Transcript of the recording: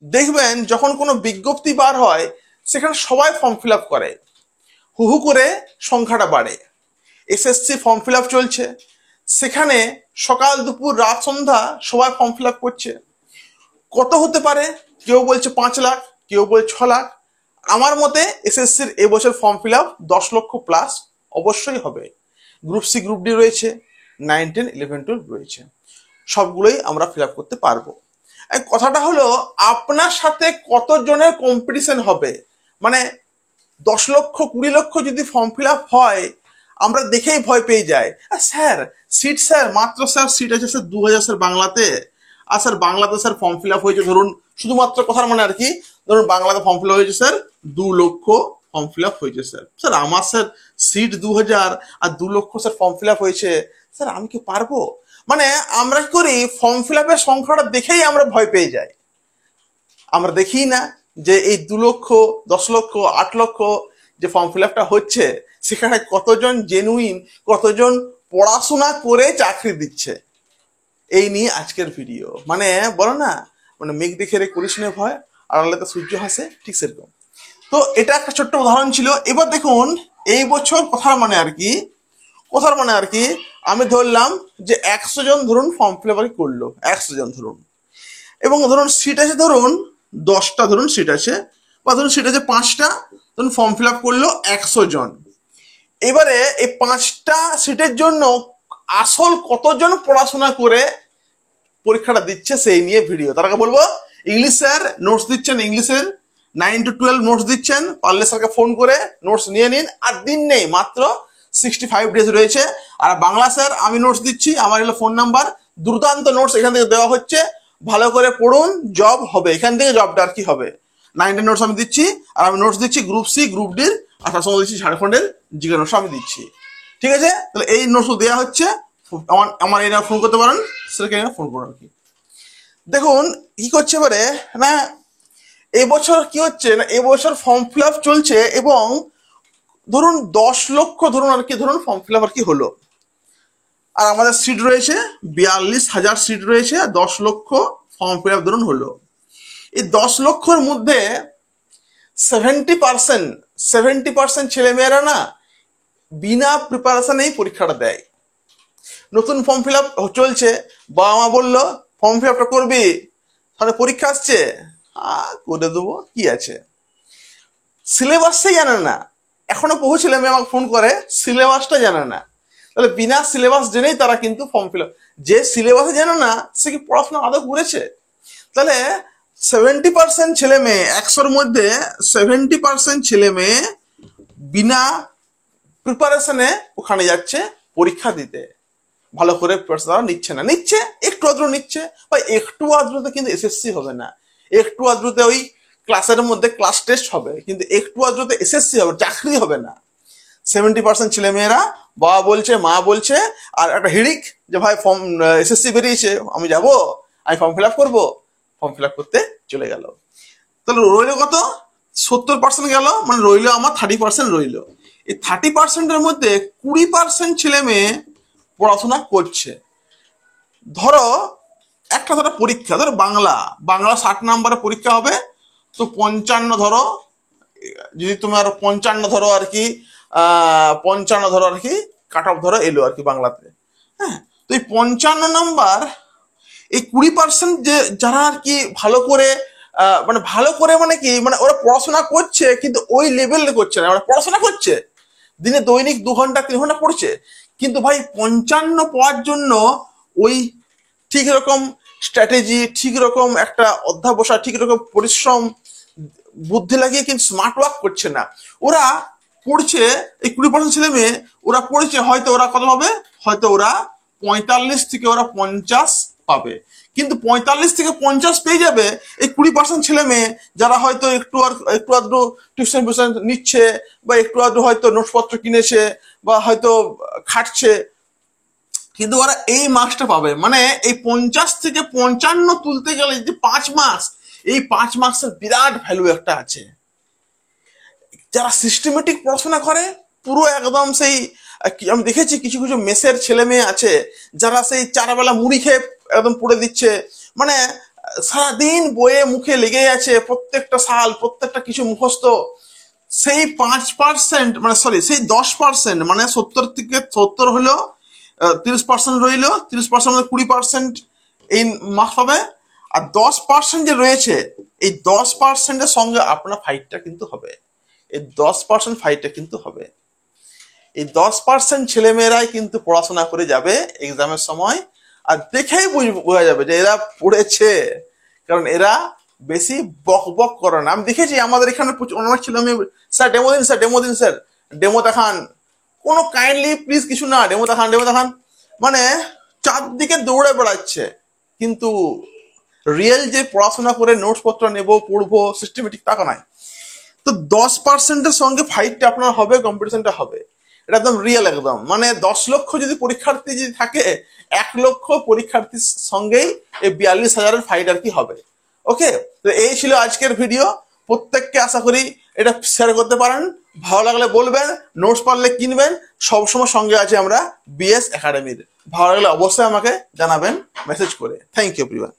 দেখবেন যখন কোনো বিজ্ঞপ্তি বার হয় সেখানে সবাই ফর্ম ফিল আপ করে, হু হু করে সংখ্যাটা বাড়ে। এসএসসি ফর্ম ফিল আপ চলছে, সেখানে সকাল দুপুর রাত সন্ধ্যা সবাই ফর্ম ফিল আপ করছে। কত হতে পারে? কেউ বলছে 5 লাখ, কেউ বলছে 6 লাখ। আমার মতে এসএসসির এবছর ফর্ম ফিল আপ 10 লক্ষ প্লাস অবশ্যই হবে। গ্রুপ সি গ্রুপ ডি রয়েছে, 9, 10, 11, 12 রয়েছে, সবগুলোই আমরা ফিল আপ করতে পারবো। কথাটা হলো আপনার সাথে কতজনের কম্পিটিশন হবে। মানে 10 লক্ষ 20 লক্ষ যদি ফর্ম ফিল আপ হয়, আমরা দেখেই ভয় পেয়ে যাই। আর স্যার সিট, স্যার মাত্র স্যার সিট আছে স্যার 2000 স্যার বাংলাতে। আর স্যার বাংলাতে স্যার ফর্ম ফিল আপ হয়েছে ধরুন, শুধুমাত্র কথার মানে আর কি, ধরুন বাংলাতে ফর্ম ফিল আপ হয়েছে স্যার 2 লক্ষ ফর্ম ফিল আপ হয়েছে স্যার। স্যার আমার স্যার সিট 2000 আর 2 লক্ষ স্যার ফর্ম ফিল আপ হয়েছে, স্যার আমি কি পারবো? মানে আমরা কি করি, ফর্ম ফিল আপের সংখ্যাটা দেখেই আমরা ভয় পেয়ে যাই। আমরা দেখি না যে এই 2 লক্ষ 10 লক্ষ 8 লক্ষ যে ফর্ম ফিল আপটা হচ্ছে, সেখানে কতজন জেনুইন, কতজন পড়াশোনা করে চাকরি দিচ্ছে। এই নিয়ে আজকের ভিডিও। মানে বলো না, মানে মেঘ দেখে রে করিস না ভয়, আড়ালে তো সূর্য হাসে, ঠিক সেরকম। তো এটা একটা ছোট্ট উদাহরণ ছিল। এবার দেখুন, এই বছর কথার মানে আর কি আমি ধরলাম যে 100 জন ধরুন ফর্ম ফিল আপ করলো, 100 জন ধরুন, এবং ধরুন সিট আছে ধরুন 10টা, ধরুন সিট আছে, বা ধরুন সিট আছে 5টা, ধরুন ফর্ম ফিল আপ করলো 100 জন। এবারে এই 5টা সিটের জন্য আসল কতজন পড়াশোনা করে পরীক্ষাটা দিচ্ছে সেই নিয়ে ভিডিও। তার আগে বলবো, ইংলিশ স্যার নোটস দিচ্ছেন, ইংলিশের 9 to 12 নোটস দিচ্ছেন, পারলে স্যারকে ফোন করে নোটস নিয়ে নিন। আর দিন নেই, মাত্র 65 ডেজ রয়েছে। আর বাংলা স্যার আমি নোটস দিচ্ছি, আমার হলো ফোন নাম্বার, দুর্দান্ত নোটস এখান থেকে দেওয়া হচ্ছে, ভালো করে পড়ুন, জব হবে এখান থেকে। জবটা আর কি হবে, 9 নোটস আমি দিচ্ছি। আর আমি নোটস দিচ্ছি গ্রুপ সি গ্রুপ ডির, আর তার সঙ্গে দিচ্ছি ঝাড়খণ্ডের জিকে নোটস আমি দিচ্ছি। ঠিক আছে, তাহলে এই নোটস দেওয়া হচ্ছে। আমার এই ফোন করতে পারেন, স্যারকে ফোন করুন আর কি। দেখুন কি করছে এবারে না, এবছর কি হচ্ছে না, এবছর ফর্ম ফিল আপ চলছে, এবং ধরুন 10 লক্ষ ধরুন আর কি, ধরুন ফর্ম ফিল আপ আর কি হলো। আর আমাদের সিট রয়েছে 42,000 সিট রয়েছে, আর 10 লক্ষ ফর্ম ফিল আপ ধরুন হলো। এই 10 লক্ষর মধ্যে 70% ছেলেমেয়েরা না বিনা প্রিপারেশনেই পরীক্ষাটা দেয়। নতুন ফর্ম ফিল আপ চলছে, বাবা মা বললো ফর্ম ফিল আপটা করবি, তাহলে পরীক্ষা আসছে, করে দেবো, কি আছে। সিলেবাসটাই জানে না, এখনো বহু ছেলে মেয়ে আমাকে ফোন করে সিলেবাসটা জানে না। তাহলে বিনা সিলেবাস জেনেই তারা কিন্তু ফর্ম ফিল আপ, যে সিলেবাসে জানে না সে কি পড়াশোনা আদৌ করেছে? তাহলে 70% ছেলে মেয়ে, 100-র মধ্যে 70% ছেলে মেয়ে বিনা প্রিপারেশনে ওখানে যাচ্ছে পরীক্ষা দিতে। ভালো করে তারা নিচ্ছে না, নিচ্ছে একটু আদ্র নিচ্ছে, বা একটু আদ্রতে কিন্তু এসএসসি হবে না। একটু আদ্রতে ওই ক্লাসের মধ্যে ক্লাস টেস্ট হবে, কিন্তু একটু আদ্রতে এসএসসি হবে, চাকরি হবে না। 70% ছেলে মেয়েরা, বাবা বলছে মা বলছে, আর একটা হিড়িক যে ভাই ফর্ম এসএসসি বেরিয়েছে আমি যাব, আমি ফর্ম ফিল আপ করবো, ফর্ম ফিল আপ করতে চলে গেল। তাহলে রইল কত? 70% গেল, মানে রইল আমার 30% রইল। এই 30%-এর মধ্যে 20% ছেলে মেয়ে পড়াশোনা করছে। ধরো একটা ধরো পরীক্ষা, ধরো বাংলা 60 নম্বরের পরীক্ষা হবে, তো 55 ধরো, যদি তোমার 55 ধরো আর কি, 55 ধরো আর কি কাট অফ ধরো এলো আর কি বাংলাতে। হ্যাঁ, তো এই 55 নম্বর, এই 20% যে যারা আর কি ভালো করে মানে ভালো করে মানে কি, মানে ওরা পড়াশোনা করছে কিন্তু ওই লেভেলে করছে না, মানে পড়াশোনা করছে দিনে দৈনিক 2 ঘন্টা 3 ঘন্টা পড়ছে, কিন্তু ভাই 55 পাওয়ার জন্য ওই ঠিক রকম স্ট্র্যাটেজি, ঠিক রকম একটা অধ্যাবসায়, ঠিক রকম পরিশ্রম বুদ্ধি লাগিয়ে কিন্তু স্মার্ট ওয়ার্ক করছে না। ওরা পড়ছে, এই 20% ছেলে মেয়ে ওরা পড়ছে, হয়তো ওরা কত পাবে, হয়তো ওরা 45 থেকে ওরা 50 পাবে। কিন্তু 45 থেকে 50 পেয়ে যাবে এই 20% ছেলে মেয়ে, যারা হয়তো একটু আধটু টিউশন ফিউশন নিচ্ছে, বা একটু আধটু হয়তো নোটপত্র কিনেছে, বা হয়তো খাটছে, কিন্তু ওরা এই মার্কসটা পাবে। মানে এই 50 থেকে 55 তুলতে গেলে যে 5 মার্কস, এই 5 মার্কসের বিরাট ভ্যালু একটা আছে। যারা সিস্টেমেটিক পড়াশোনা করে, পুরো একদম সেই, আমি দেখেছি কিছু কিছু মেসের ছেলে মেয়ে আছে যারা সেই 4 বেলা মুড়ি খেয়ে একদম পড়ে দিচ্ছে, মানে সারাদিন বইয়ে মুখে লেগে আছে, প্রত্যেকটা সাল প্রত্যেকটা কিছু মুখস্থ, সেই 5% মানে সরি সেই 10% মানে 70 থেকে 70 হলো, 30% রইলো, 30% মানে 20% এই মার্কস পাবে। আর 10% যে রয়েছে, এই 10%-এর সঙ্গে আপনার ফাইটটা কিন্তু হবে, এই 10% ফাইটটা কিন্তু হবে। এই 10% ছেলেমেয়েরাই কিন্তু পড়াশোনা করে যাবে এক্সামের সময়, আর দেখেই বোঝা যাবে যে এরা পড়েছে, কারণ এরা বেশি বক বক করে না। আমি দেখেছি আমাদের এখানে অনেক ছিল, আমি স্যার ডেমো দিন, স্যার ডেমো দিন, স্যার ডেমো দেখান, কোনো কাইন্ডলি প্লিজ কিছু না, ডেমো দেখান ডেমো দেখান, মানে চারদিকে দৌড়ে বেড়াচ্ছে, কিন্তু রিয়েল যে পড়াশোনা করে নোটস পত্র নেবো পড়বো সিস্টেমেটিক টাকা নাই। তো 10%-এর সঙ্গে ফাইটটা আপনার হবে, কম্পিটিশনটা হবে, এটা একদম রিয়েল একদম। মানে 10 লক্ষ যদি পরীক্ষার্থী যদি থাকে, 1 লক্ষ পরীক্ষার্থীর সঙ্গেই এই 42,000-এর ফাইট আর কি হবে। ওকে, তো এই ছিল আজকের ভিডিও। প্রত্যেককে আশা করি এটা শেয়ার করতে পারেন, ভালো লাগলে বলবেন, নোটস পারলে কিনবেন, সবসময় সঙ্গে আছে আমরা বিএস একাডেমির। ভালো লাগলে অবশ্যই আমাকে জানাবেন মেসেজ করে। Thank you everyone.